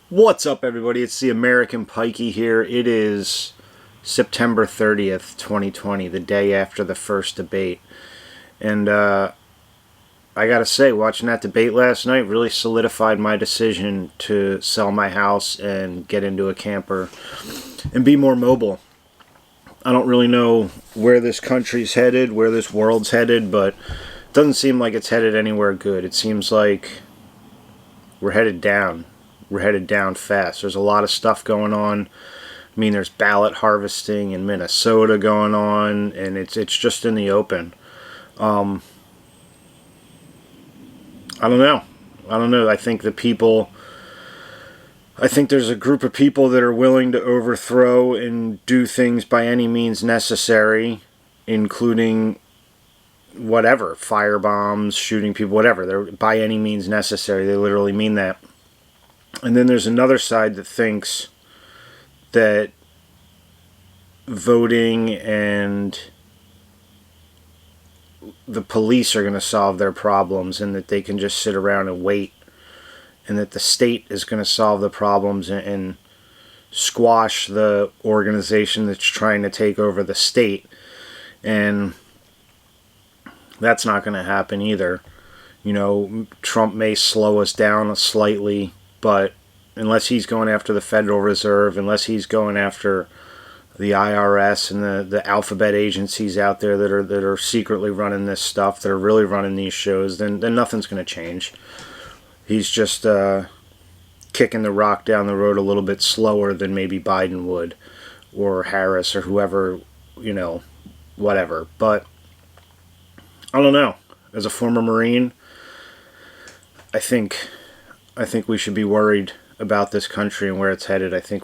What's up, everybody? It's the American Pikey here. It is September 30th, 2020, the day after the first debate. And I gotta say, watching that debate last night really solidified my decision to sell my house and get into a camper and be more mobile. I don't really know where this country's headed, where this world's headed, but it doesn't seem like it's headed anywhere good. It seems like we're headed down. We're headed down fast. There's a lot of stuff going on. I mean, there's ballot harvesting in Minnesota going on, and it's just in the open. I don't know. I think there's a group of people that are willing to overthrow and do things by any means necessary, including whatever, firebombs, shooting people, whatever. They're by any means necessary. They literally mean that. And then there's another side that thinks that voting and the police are going to solve their problems, and that they can just sit around and wait, and that the state is going to solve the problems and squash the organization that's trying to take over the state. And that's not going to happen either. You know, Trump may slow us down slightly, but unless he's going after the Federal Reserve, unless he's going after the IRS and the alphabet agencies out there that are secretly running this stuff, that are really running these shows, then nothing's going to change. He's just kicking the rock down the road a little bit slower than maybe Biden would, or Harris, or whoever, whatever. But I don't know. As a former Marine, I think we should be worried about this country and where it's headed. I think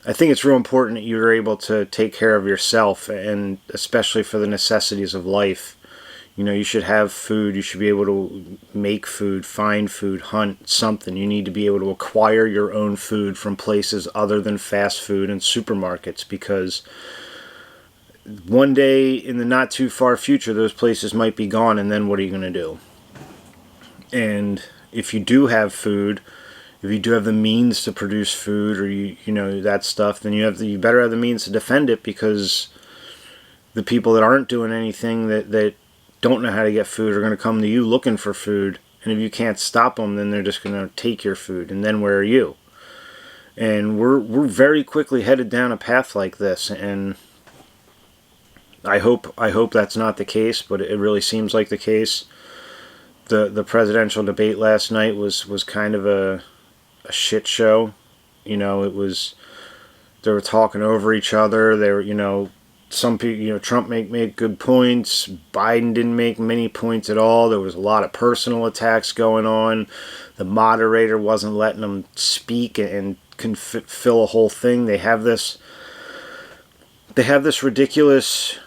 it's real important that you're able to take care of yourself, and especially for the necessities of life. You should have food. You should be able to make food, find food, hunt something. You need to be able to acquire your own food from places other than fast food and supermarkets, because one day in the not too far future, those places might be gone, and then what are you going to do? And if you do have food, if you do have the means to produce food, or that stuff, then you better have the means to defend it, because the people that aren't doing anything, that don't know how to get food, are going to come to you looking for food. And if you can't stop them, then they're just going to take your food. And then where are you? And we're very quickly headed down a path like this. And I hope that's not the case, but it really seems like the case. The presidential debate last night was kind of a shit show. It was, they were talking over each other. They were, some people, Trump made good points. Biden didn't make many points at all. There was a lot of personal attacks going on. The moderator wasn't letting them speak and fill a whole thing. They have this ridiculous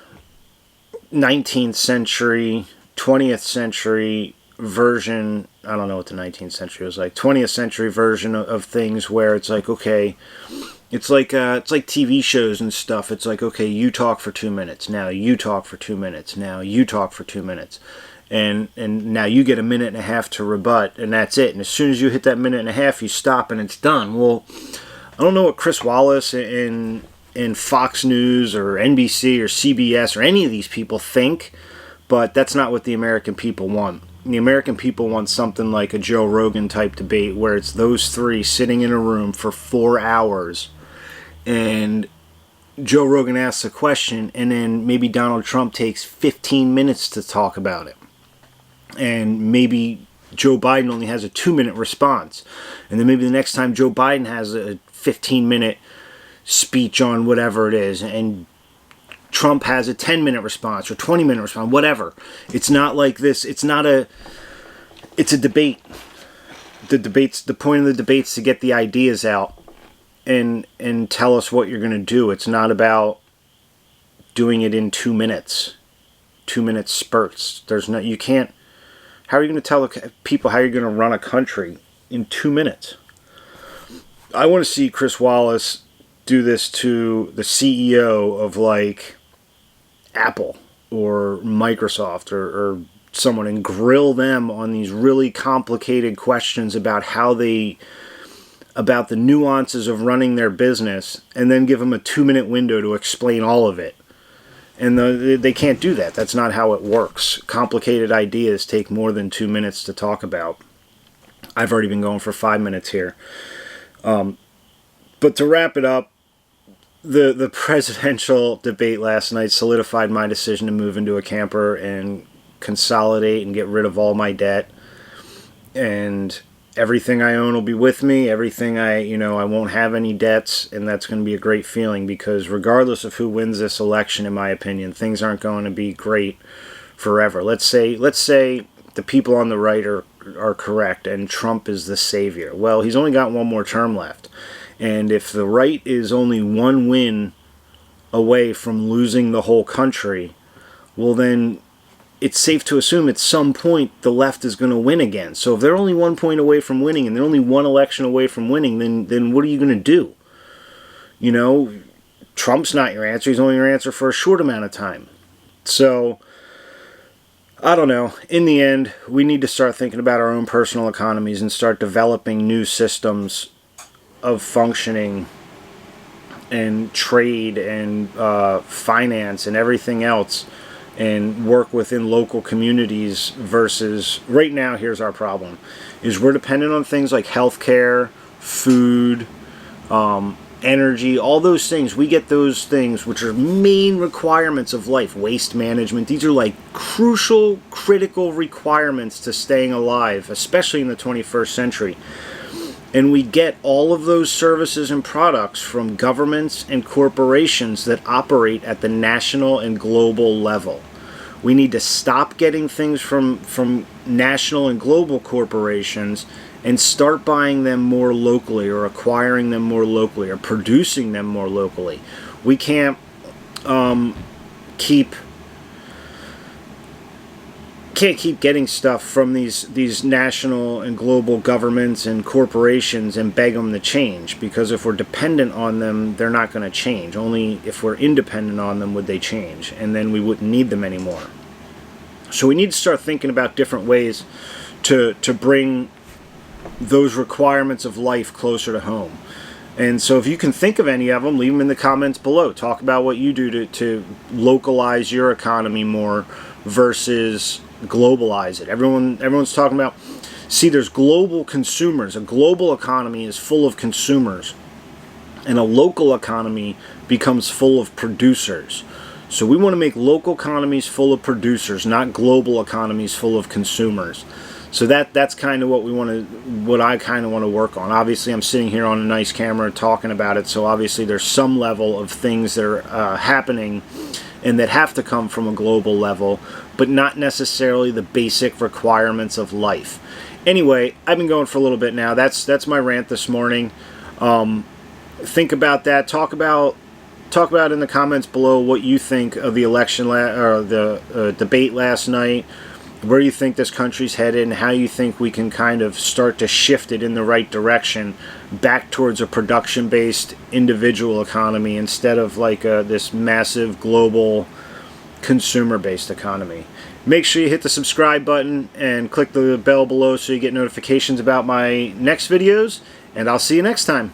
19th century, 20th century version. I don't know what the 19th century was like. 20th century version of things, where it's like, okay, it's like TV shows and stuff. It's like, okay, you talk for 2 minutes. Now you talk for 2 minutes. Now you talk for 2 minutes. And now you get a minute and a half to rebut, and that's it. And as soon as you hit that minute and a half, you stop and it's done. Well, I don't know what Chris Wallace in Fox News or NBC or CBS or any of these people think, but that's not what the American people want. The American people want something like a Joe Rogan type debate, where it's those three sitting in a room for 4 hours, and Joe Rogan asks a question, and then maybe Donald Trump takes 15 minutes to talk about it, and maybe Joe Biden only has a 2-minute response, and then maybe the next time Joe Biden has a 15-minute speech on whatever it is, and Trump has a 10-minute response or 20-minute response, whatever. It's not like this. It's a debate. The point of the debate's to get the ideas out and tell us what you're going to do. It's not about doing it in 2 minutes. 2-minute spurts. You can't. How are you going to tell people how you're going to run a country in 2 minutes? I want to see Chris Wallace do this to the CEO of, like, Apple or Microsoft or someone and grill them on these really complicated questions about about the nuances of running their business, and then give them a 2-minute window to explain all of it. And they can't do that. That's not how it works. Complicated ideas take more than 2 minutes to talk about. I've already been going for 5 minutes here. But to wrap it up, the presidential debate last night solidified my decision to move into a camper and consolidate and get rid of all my debt. And everything I own will be with me. Everything I won't have any debts, and that's going to be a great feeling, because regardless of who wins this election, in my opinion, things aren't going to be great forever. Let's say the people on the right are correct and Trump is the savior. Well, he's only got one more term left. And if the right is only one win away from losing the whole country, well then it's safe to assume at some point the left is going to win again. So if they're only 1 point away from winning, and they're only one election away from winning, then what are you going to do? Trump's not your answer. He's only your answer for a short amount of time. So, I don't know. In the end, we need to start thinking about our own personal economies and start developing new systems of functioning and trade and finance and everything else, and work within local communities versus right now. Here's our problem, is we're dependent on things like healthcare, food, energy, all those things. We get those things which are main requirements of life. Waste management, these are like crucial, critical requirements to staying alive, especially in the 21st century. And we get all of those services and products from governments and corporations that operate at the national and global level. We need to stop getting things from national and global corporations and start buying them more locally, or acquiring them more locally, or producing them more locally. We can't keep getting stuff from these national and global governments and corporations and beg them to change, because if we're dependent on them, they're not going to change. Only if we're independent on them would they change, and then we wouldn't need them anymore. So we need to start thinking about different ways to bring those requirements of life closer to home. And so if you can think of any of them, leave them in the comments below. Talk about what you do to localize your economy more versus globalize it. Everyone's talking about, see, there's global consumers. A global economy is full of consumers, and a local economy becomes full of producers. So we want to make local economies full of producers, not global economies full of consumers. So that's kind of what I kind of want to work on. Obviously, I'm sitting here on a nice camera talking about it, so obviously there's some level of things that are happening and that have to come from a global level, but not necessarily the basic requirements of life. Anyway, I've been going for a little bit now. That's my rant this morning. Think about that. Talk about in the comments below what you think of the election or the debate last night, where you think this country's headed, and how you think we can kind of start to shift it in the right direction, back towards a production-based individual economy instead of like this massive global consumer-based economy. Make sure you hit the subscribe button and click the bell below so you get notifications about my next videos, and I'll see you next time.